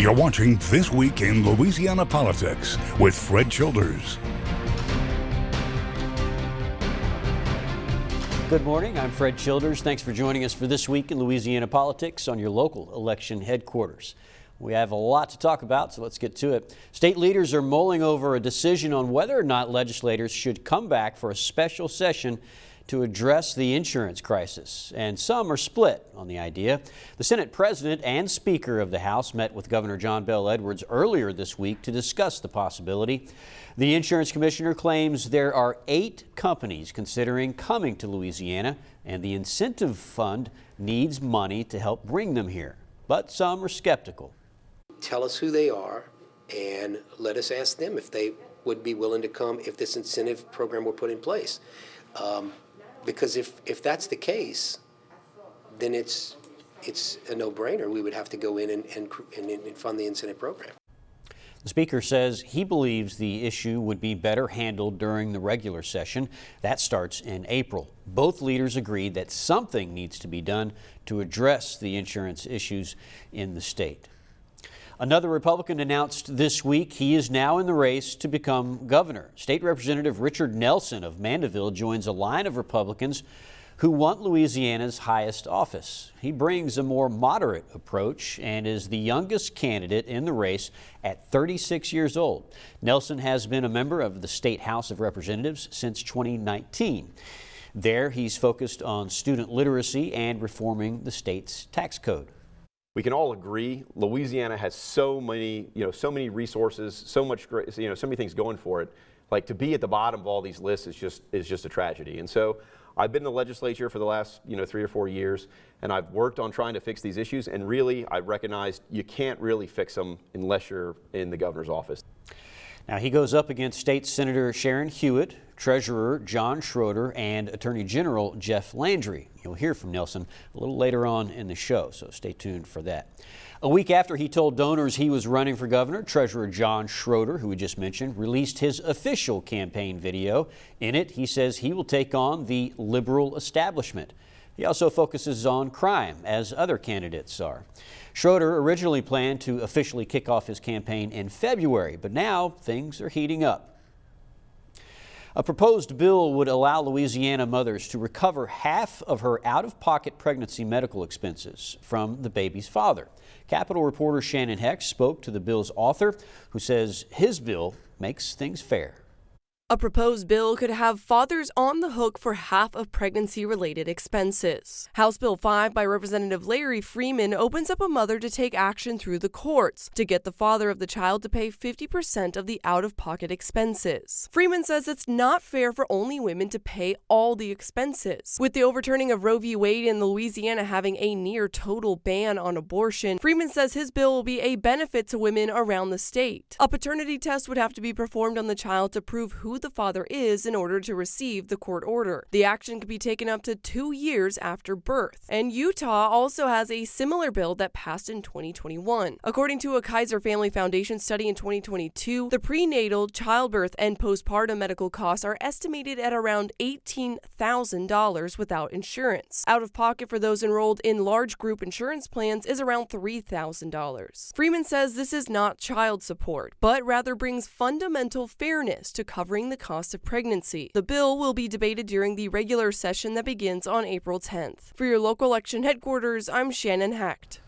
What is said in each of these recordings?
You're watching This Week in Louisiana Politics with Fred Childers. Good morning, I'm Fred Childers. Thanks for joining us for This Week in Louisiana Politics on your local election headquarters. We have a lot to talk about, so let's get to it. State leaders are mulling over a decision on whether or not legislators should come back for a special session to address the insurance crisis, and some are split on the idea. The Senate President and Speaker of the House met with Governor John Bel Edwards earlier this week to discuss the possibility. The insurance commissioner claims there are 8 companies considering coming to Louisiana, and the incentive fund needs money to help bring them here. But some are skeptical. Tell us who they are and let us ask them if they would be willing to come if this incentive program were put in place. Because if that's the case, then it's a no-brainer. We would have to go in and fund the incentive program. The Speaker says he believes the issue would be better handled during the regular session. That starts in April. Both leaders agreed that something needs to be done to address the insurance issues in the state. Another Republican announced this week he is now in the race to become governor. State Representative Richard Nelson of Mandeville joins a line of Republicans who want Louisiana's highest office. He brings a more moderate approach and is the youngest candidate in the race at 36 years old. Nelson has been a member of the State House of Representatives since 2019. There, he's focused on student literacy and reforming the state's tax code. We can all agree Louisiana has so many resources, so much, so many things going for it. Like, to be at the bottom of all these lists is just a tragedy. And so I've been in the legislature for the last 3 or 4 years, and I've worked on trying to fix these issues. And really, I recognized you can't really fix them unless you're in the governor's office. Now, he goes up against State Senator Shannon Heckt, Treasurer John Schroeder, and Attorney General Jeff Landry. You'll hear from Nelson a little later on in the show, so stay tuned for that. A week after he told donors he was running for governor, Treasurer John Schroeder, who we just mentioned, released his official campaign video. In it, he says he will take on the liberal establishment. He also focuses on crime, as other candidates are. Schroeder originally planned to officially kick off his campaign in February, but now things are heating up. A proposed bill would allow Louisiana mothers to recover half of her out-of-pocket pregnancy medical expenses from the baby's father. Capitol reporter Shannon Heckt spoke to the bill's author, who says his bill makes things fair. A proposed bill could have fathers on the hook for half of pregnancy-related expenses. House Bill 5 by Representative Larry Freeman opens up a mother to take action through the courts to get the father of the child to pay 50% of the out-of-pocket expenses. Freeman says it's not fair for only women to pay all the expenses. With the overturning of Roe v. Wade and Louisiana having a near-total ban on abortion, Freeman says his bill will be a benefit to women around the state. A paternity test would have to be performed on the child to prove who the father is in order to receive the court order. The action could be taken up to 2 years after birth. And Utah also has a similar bill that passed in 2021. According to a Kaiser Family Foundation study in 2022, the prenatal, childbirth, and postpartum medical costs are estimated at around $18,000 without insurance. Out of pocket for those enrolled in large group insurance plans is around $3,000. Freeman says this is not child support, but rather brings fundamental fairness to covering the cost of pregnancy. The bill will be debated during the regular session that begins on April 10th. For your local election headquarters, I'm Shannon Heckt.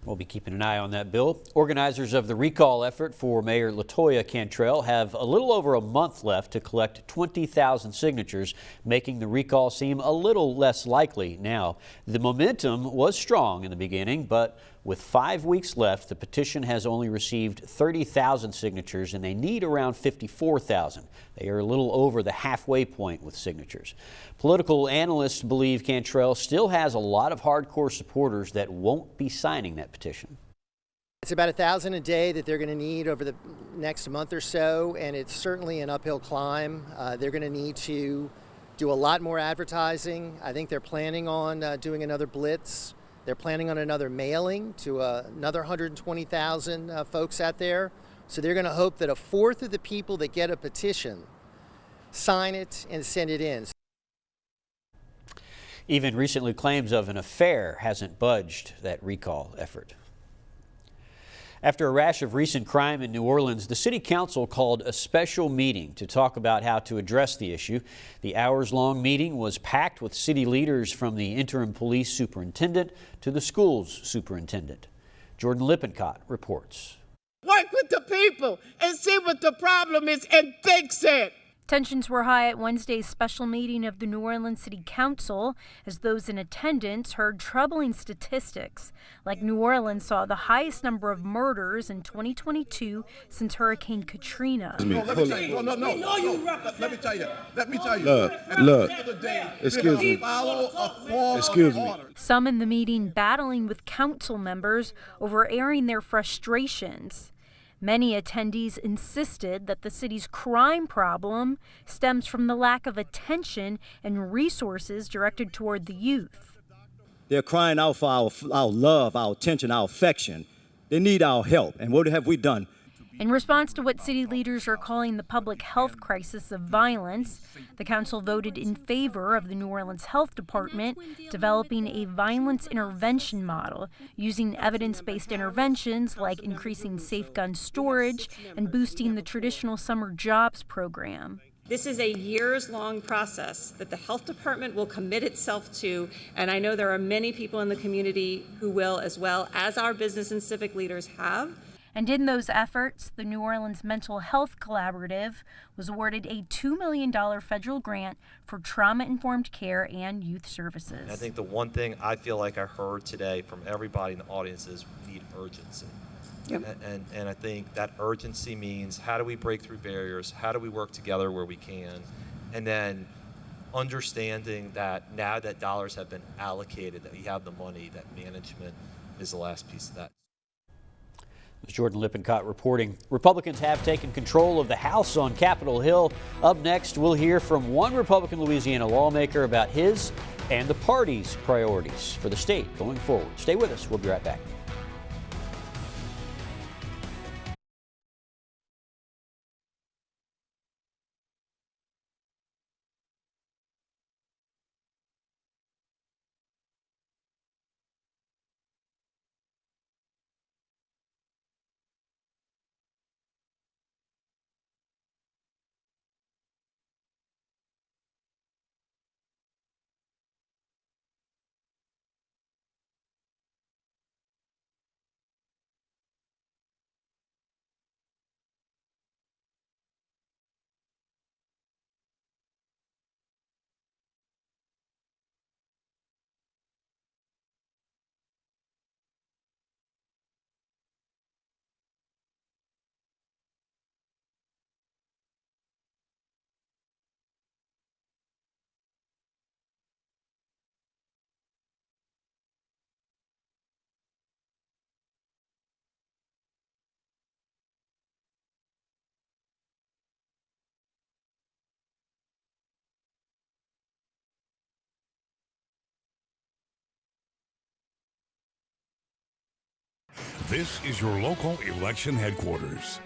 We'll be keeping an eye on that bill. Organizers of the recall effort for Mayor LaToya Cantrell have a little over a month left to collect 20,000 signatures, making the recall seem a little less likely now. The momentum was strong in the beginning, but with 5 weeks left, the petition has only received 30,000 signatures, and they need around 54,000. They are a little over the halfway point with signatures. Political analysts believe Cantrell still has a lot of hardcore supporters that won't be signing that petition. It's about 1,000 a day that they're going to need over the next month or so, and it's certainly an uphill climb. They're going to need to do a lot more advertising. I think they're planning on doing another blitz. They're planning on another mailing to another 120,000 folks out there. So they're going to hope that a fourth of the people that get a petition sign it and send it in. Even recently, claims of an affair hasn't budged that recall effort. After a rash of recent crime in New Orleans, the City Council called a special meeting to talk about how to address the issue. The hours-long meeting was packed with city leaders from the interim police superintendent to the school's superintendent. Jordan Lippincott reports. Work with the people and see what the problem is and fix it. Tensions were high at Wednesday's special meeting of the New Orleans City Council as those in attendance heard troubling statistics, like New Orleans saw the highest number of murders in 2022 since Hurricane Katrina. No. Let me tell you. Look. Excuse me. Some in the meeting battling with council members over airing their frustrations. Many attendees insisted that the city's crime problem stems from the lack of attention and resources directed toward the youth. They're crying out for our love, our attention, our affection. They need our help. And what have we done? In response to what city leaders are calling the public health crisis of violence, the council voted in favor of the New Orleans Health Department developing a violence intervention model using evidence-based interventions like increasing safe gun storage and boosting the traditional summer jobs program. This is a years-long process that the health department will commit itself to, and I know there are many people in the community who will, as well as our business and civic leaders have. And in those efforts, the New Orleans Mental Health Collaborative was awarded a $2 million federal grant for trauma-informed care and youth services. I think the one thing I feel like I heard today from everybody in the audience is we need urgency. Yep. And I think that urgency means how do we break through barriers? How do we work together where we can? And then understanding that now that dollars have been allocated, that we have the money, that management is the last piece of that. Jordan Lippincott reporting. Republicans have taken control of the House on Capitol Hill. Up next, we'll hear from one Republican Louisiana lawmaker about his and the party's priorities for the state going forward. Stay with us. We'll be right back. This is your local election headquarters.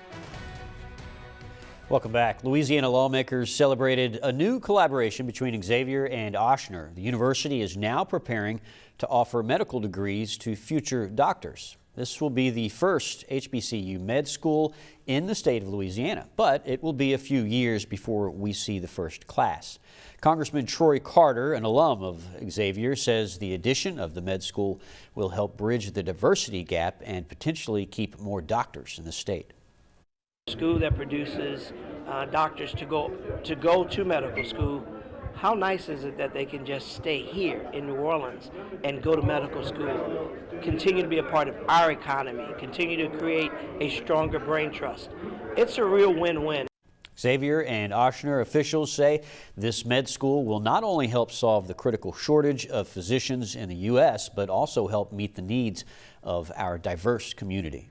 Welcome back. Louisiana lawmakers celebrated a new collaboration between Xavier and Ochsner. The university is now preparing to offer medical degrees to future doctors. This will be the first HBCU med school in the state of Louisiana, but it will be a few years before we see the first class. Congressman Troy Carter, an alum of Xavier, says the addition of the med school will help bridge the diversity gap and potentially keep more doctors in the state. School that produces doctors to go to medical school. How nice is it that they can just stay here in New Orleans and go to medical school, continue to be a part of our economy, continue to create a stronger brain trust? It's a real win-win. Xavier and Ochsner officials say this med school will not only help solve the critical shortage of physicians in the U.S., but also help meet the needs of our diverse community.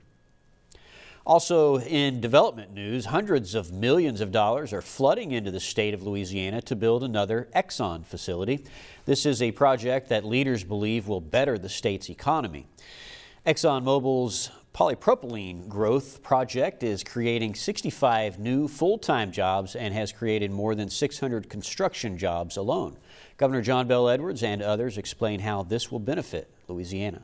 Also in development news, hundreds of millions of dollars are flooding into the state of Louisiana to build another Exxon facility. This is a project that leaders believe will better the state's economy. ExxonMobil's polypropylene growth project is creating 65 new full-time jobs and has created more than 600 construction jobs alone. Governor John Bel Edwards and others explain how this will benefit Louisiana.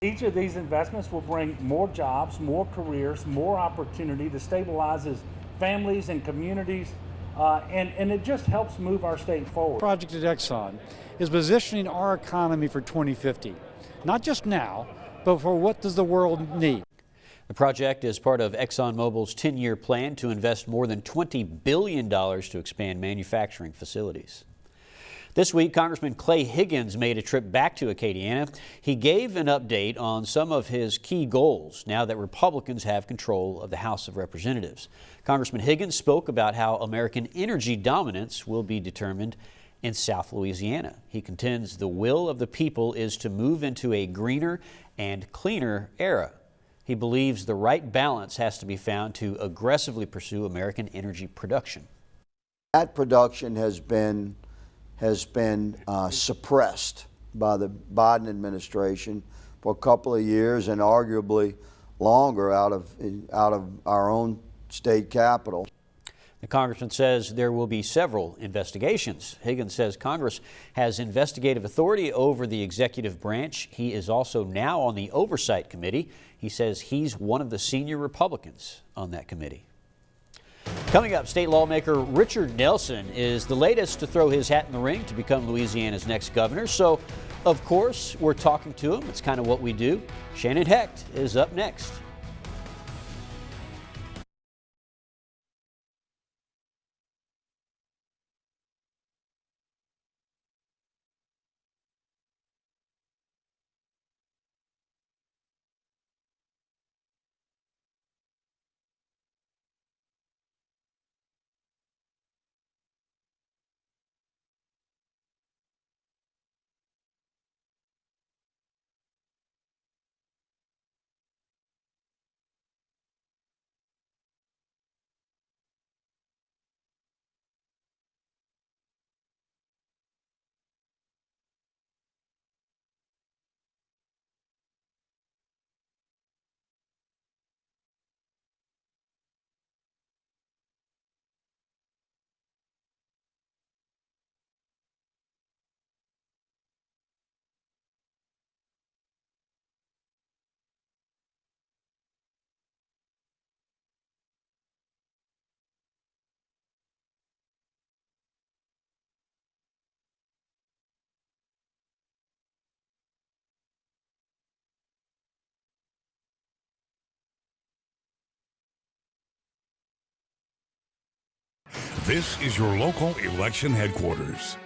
Each of these investments will bring more jobs, more careers, more opportunity that stabilizes families and communities, and it just helps move our state forward. Project at Exxon is positioning our economy for 2050, not just now, but for what does the world need. The project is part of ExxonMobil's 10-year plan to invest more than $20 billion to expand manufacturing facilities. This week, Congressman Clay Higgins made a trip back to Acadiana. He gave an update on some of his key goals now that Republicans have control of the House of Representatives. Congressman Higgins spoke about how American energy dominance will be determined in South Louisiana. He contends the will of the people is to move into a greener and cleaner era. He believes the right balance has to be found to aggressively pursue American energy production. That production has been suppressed by the Biden administration for a couple of years and arguably longer out of our own state capital. The congressman says there will be several investigations. Higgins says Congress has investigative authority over the executive branch. He is also now on the Oversight Committee. He says he's one of the senior Republicans on that committee. Coming up, state lawmaker Richard Nelson is the latest to throw his hat in the ring to become Louisiana's next governor. So, of course, we're talking to him. It's kind of what we do. Shannon Heckt is up next. This is your local election headquarters.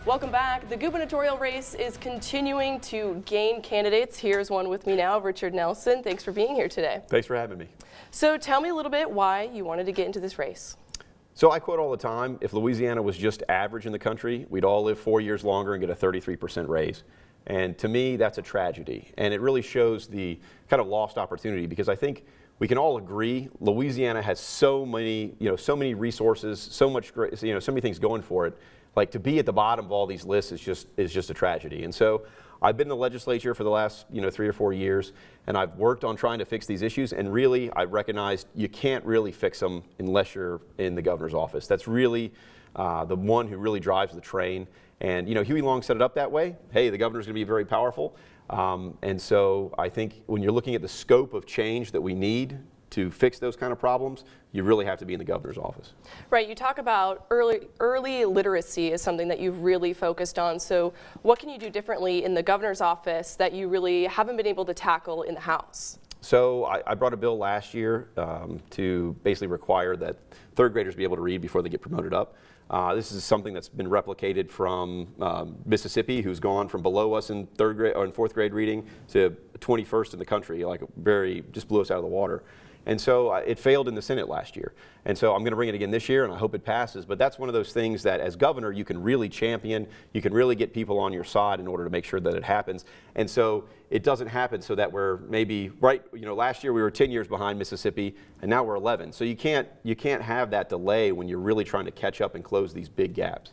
Welcome back. The gubernatorial race is continuing to gain candidates. Here's one with me now, Richard Nelson. Thanks for being here today. Thanks for having me. So tell me a little bit why you wanted to get into this race. So I quote all the time, if Louisiana was just average in the country, we'd all live 4 years longer and get a 33% raise. And to me, that's a tragedy. And it really shows the kind of lost opportunity, because I think we can all agree Louisiana has so many resources, so many things going for it. Like, to be at the bottom of all these lists is just a tragedy. And so I've been in the legislature for the last 3 or 4 years, and I've worked on trying to fix these issues. And really, I recognized you can't really fix them unless you're in the governor's office. That's really the one who really drives the train. And Huey Long set it up that way. Hey, the governor's going to be very powerful. And so I think when you're looking at the scope of change that we need to fix those kind of problems, you really have to be in the governor's office. Right, you talk about early literacy is something that you've really focused on. So what can you do differently in the governor's office that you really haven't been able to tackle in the House? So I brought a bill last year to basically require that third graders be able to read before they get promoted up. This is something that's been replicated from Mississippi, who's gone from below us in third grade or in fourth grade reading to 21st in the country, just blew us out of the water. And so it failed in the Senate last year. And so I'm going to bring it again this year, and I hope it passes. But that's one of those things that as governor you can really champion, you can really get people on your side in order to make sure that it happens. And so it doesn't happen so that we're maybe, last year we were 10 years behind Mississippi, and now we're 11. So you can't have that delay when you're really trying to catch up and close these big gaps.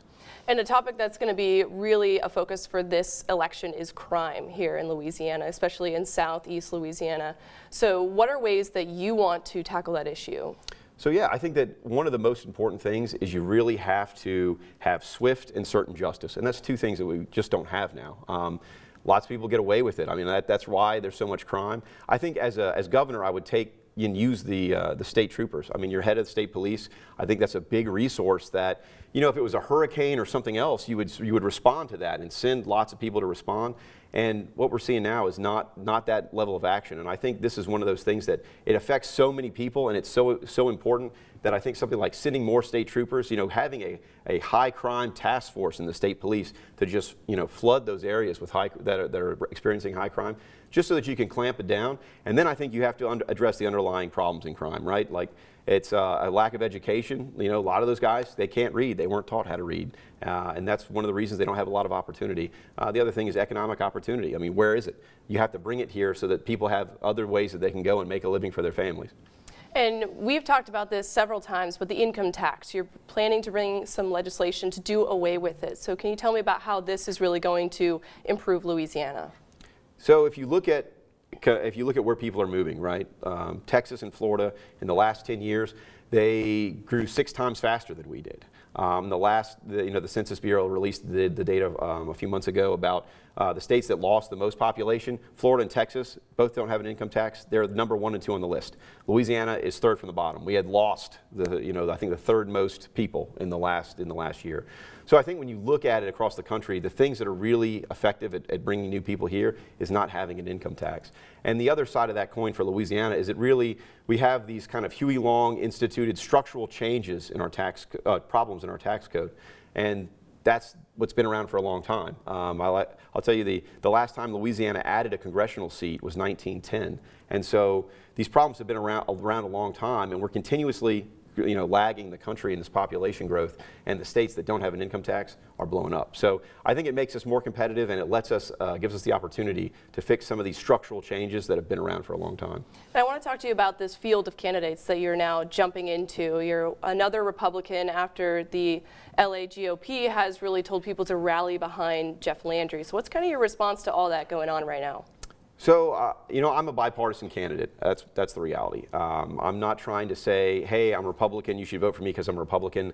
And a topic that's going to be really a focus for this election is crime here in Louisiana, especially in southeast Louisiana. So what are ways that you want to tackle that issue? So yeah, I think that one of the most important things is you really have to have swift and certain justice. And that's two things that we just don't have now. lots of people get away with it. I mean, that's why there's so much crime. I think as governor, I would take and use the state troopers. I mean, you're head of the state police. I think that's a big resource that, you know, if it was a hurricane or something else, you would respond to that and send lots of people to respond. And what we're seeing now is not that level of action. And I think this is one of those things that it affects so many people, and it's so important that I think something like sending more state troopers, you know, having a high crime task force in the state police to just, you know, flood those areas with that are experiencing high crime, just so that you can clamp it down. And then I think you have to address the underlying problems in crime, right? Like it's a lack of education. You know, a lot of those guys, they can't read. They weren't taught how to read. And that's one of the reasons they don't have a lot of opportunity. The other thing is economic opportunity. I mean, where is it? You have to bring it here so that people have other ways that they can go and make a living for their families. And we've talked about this several times, but the income tax, you're planning to bring some legislation to do away with it. So can you tell me about how this is really going to improve Louisiana? So if you look at where people are moving, right? Texas and Florida in the last 10 years, they grew 6 times faster than we did. The Census Bureau released the data a few months ago about the states that lost the most population. Florida and Texas both don't have an income tax. They're number 1 and 2 on the list. Louisiana is third from the bottom. We had lost I think the third most people in the last year. So I think when you look at it across the country, the things that are really effective at bringing new people here is not having an income tax. And the other side of that coin for Louisiana is we have these kind of Huey Long instituted structural changes in our tax problems in our tax code, and that's what's been around for a long time. I'll tell you the last time Louisiana added a congressional seat was 1910, and so these problems have been around a long time, and we're continuously lagging the country in this population growth, and the states that don't have an income tax are blowing up. So I think it makes us more competitive, and it gives us the opportunity to fix some of these structural changes that have been around for a long time. And I want to talk to you about this field of candidates that you're now jumping into. You're another Republican after the LA GOP has really told people to rally behind Jeff Landry. So what's kind of your response to all that going on right now? So, I'm a bipartisan candidate. That's the reality. I'm not trying to say, hey, I'm Republican, you should vote for me because I'm a Republican.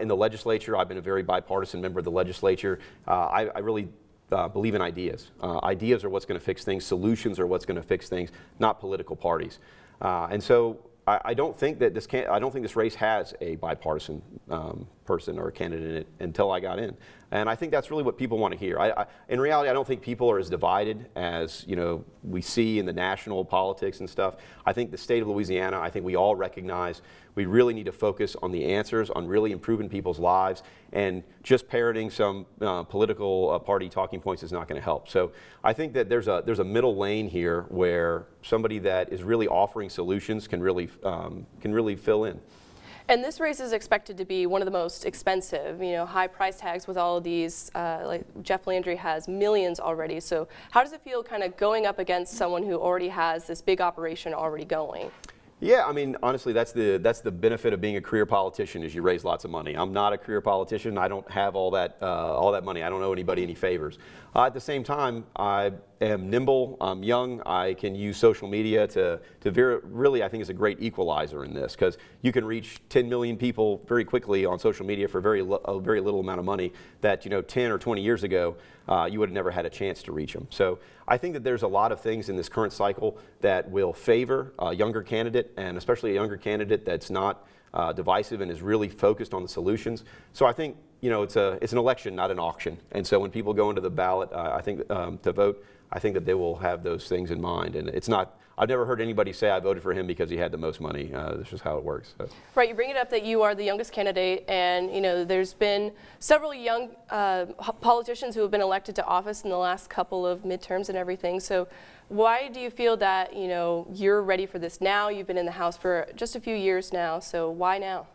In the legislature, I've been a very bipartisan member of the legislature. I really believe in ideas. Ideas are what's going to fix things. Solutions are what's going to fix things, not political parties. And so I don't think that this race has a bipartisan person or a candidate in it until I got in. And I think that's really what people want to hear. In reality, I don't think people are as divided as we see in the national politics and stuff. I think the state of Louisiana, I think we all recognize we really need to focus on the answers, on really improving people's lives, and just parroting some political party talking points is not going to help. So I think that there's a middle lane here where somebody that is really offering solutions can really fill in. And this race is expected to be one of the most expensive, high price tags with all of these, like Jeff Landry has millions already. So how does it feel kind of going up against someone who already has this big operation already going? Yeah, I mean, honestly, that's the benefit of being a career politician is you raise lots of money. I'm not a career politician. I don't have all that money. I don't owe anybody any favors. At the same time, I am nimble. I'm young. I can use social media to really, I think, is a great equalizer in this because you can reach 10 million people very quickly on social media for a very little amount of money that 10 or 20 years ago you would have never had a chance to reach them. So I think that there's a lot of things in this current cycle that will favor a younger candidate, and especially a younger candidate that's not divisive and is really focused on the solutions. So I think it's an election, not an auction. And so when people go into the ballot, I think to vote, I think that they will have those things in mind. And it's not. I've never heard anybody say I voted for him because he had the most money. That's just how it works. So. Right, you bring it up that you are the youngest candidate, and there's been several young politicians who have been elected to office in the last couple of midterms and everything. So why do you feel that you're ready for this now? You've been in the House for just a few years now, so why now?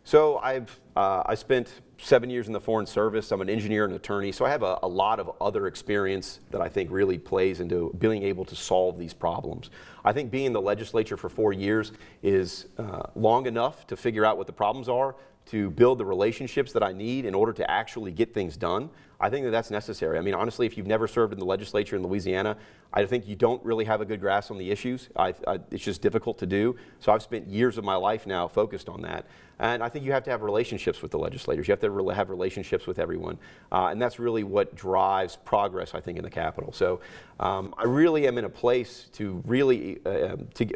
So I spent 7 years in the Foreign Service. I'm an engineer and attorney, so I have a lot of other experience that I think really plays into being able to solve these problems. I think being in the legislature for 4 years is long enough to figure out what the problems are, to build the relationships that I need in order to actually get things done. I think that that's necessary. I mean, honestly, if you've never served in the legislature in Louisiana, I think you don't really have a good grasp on the issues. It's just difficult to do. So I've spent years of my life now focused on that. And I think you have to have relationships relationships with the legislators. You have to have relationships with everyone. And that's really what drives progress, I think, in the Capitol. So I really am in a place to really,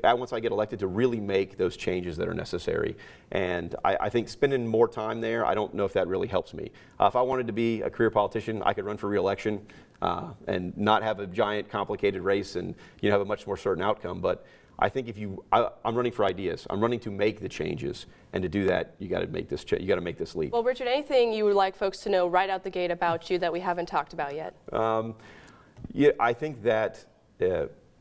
once I get elected, to really make those changes that are necessary. And I think spending more time there, I don't know if that really helps me. If I wanted to be a career politician, I could run for re-election and not have a giant, complicated race and have a much more certain outcome. But I think I'm running for ideas. I'm running to make the changes, and to do that, you got to make this. You got to make this leap. Well, Richard, anything you would like folks to know right out the gate about you that we haven't talked about yet? Yeah, I think that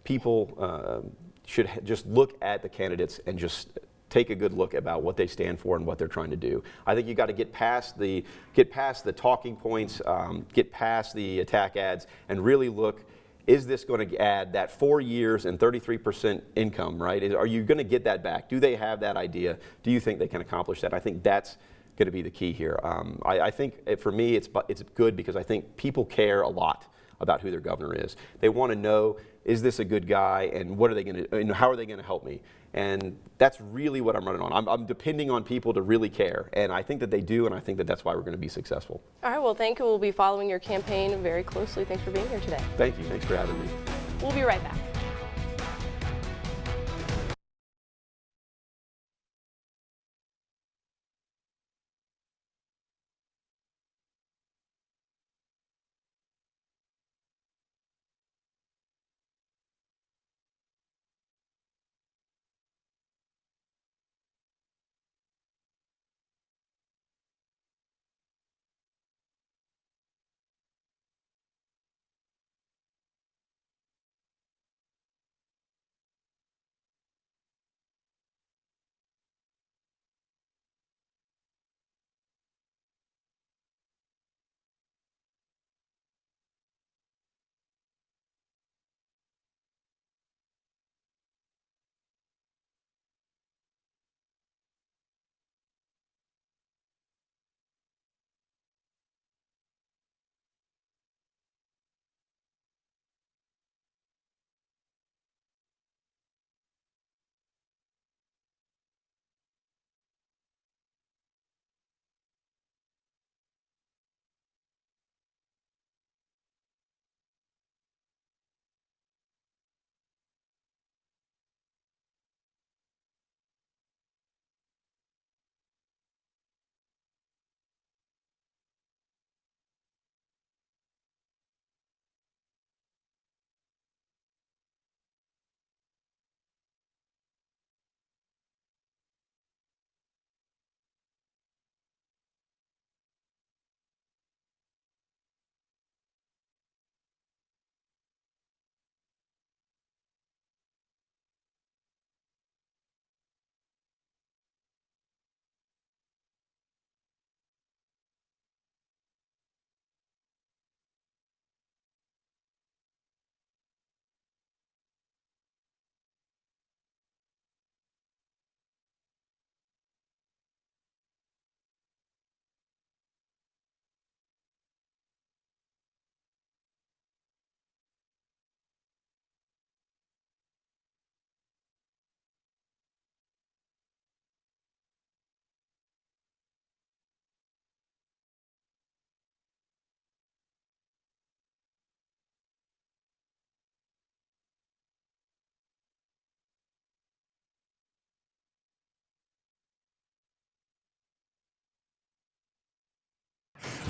people should just look at the candidates and just take a good look about what they stand for and what they're trying to do. I think you got to get past the talking points, get past the attack ads, and really look. Is this going to add that 4 years and 33% income, right? Are you going to get that back? Do they have that idea? Do you think they can accomplish that? I think that's going to be the key here. I think for me it's good because I think people care a lot about who their governor is. They want to know, is this a good guy, and what are they going to, how are they going to help me? And that's really what I'm running on. I'm depending on people to really care, and I think that they do, and I think that that's why we're going to be successful. All right, well, thank you. We'll be following your campaign very closely. Thanks for being here today. Thank you. Thanks for having me. We'll be right back.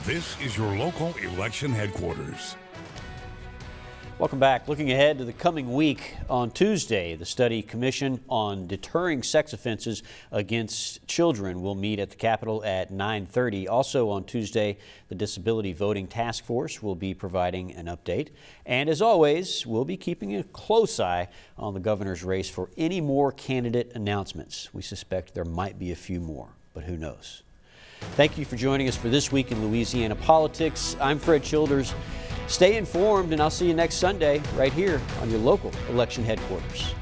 This is your local election headquarters. Welcome back. Looking ahead to the coming week, on Tuesday, the Study Commission on Deterring Sex Offenses Against Children will meet at the Capitol at 9:30. Also on Tuesday, the Disability Voting Task Force will be providing an update. And as always, we'll be keeping a close eye on the governor's race for any more candidate announcements. We suspect there might be a few more, but who knows? Thank you for joining us for This Week in Louisiana Politics. I'm Fred Childers. Stay informed, and I'll see you next Sunday right here on your local election headquarters.